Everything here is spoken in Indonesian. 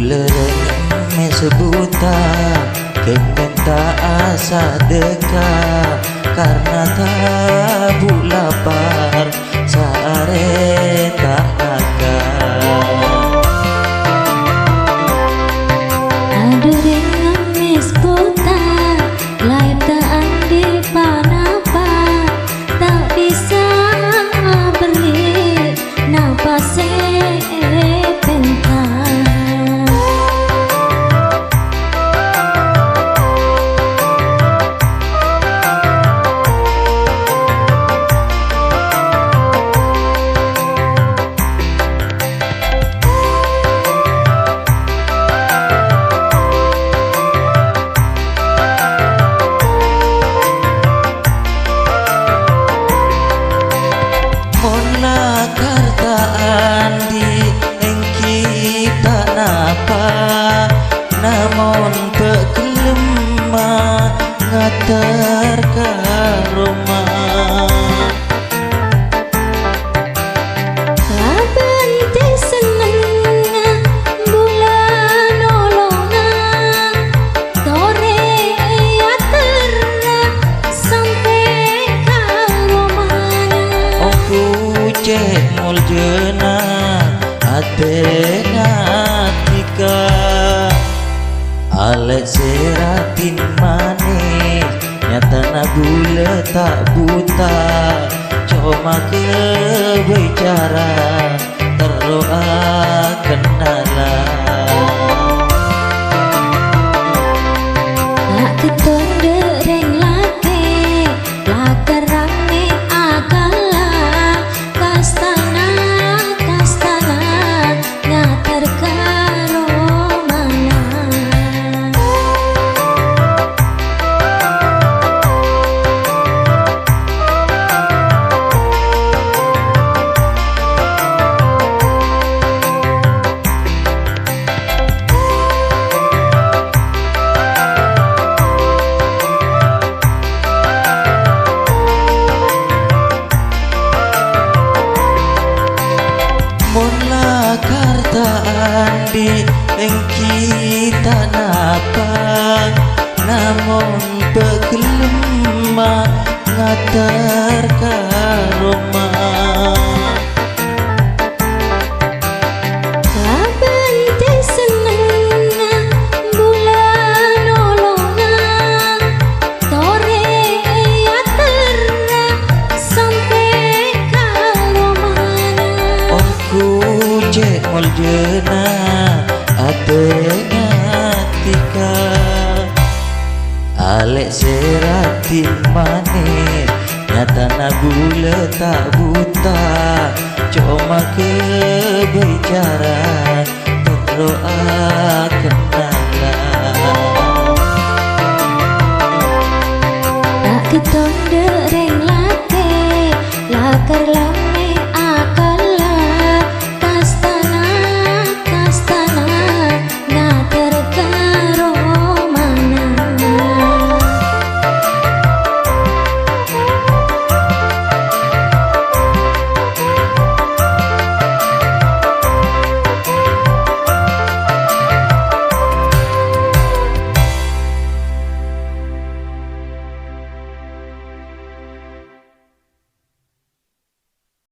me sebuta kengen tak asa dekat karena tabu lapar sare tak akan aduh dengan mes buta lain tak andi panapa tak bisa beri nafas namun pekelema ngatar karoma laban te seneng bulan nolongan sore ya terang sampai karomanya aku cek mul jena atena tika Alek seratin manis nyata na gula tak buta cuma kebicara terdoa kenalan lak ketun dereng lake lak kerangi akala kastana ngatar andi eng kita napa namun begelema ngatar karoma laban te seneng bulan nolongan sore ya terang sampai karomanya aku cek mol jena atenya tika Alek seratin manis nyata na gula tak buta cuma kebicara terdoa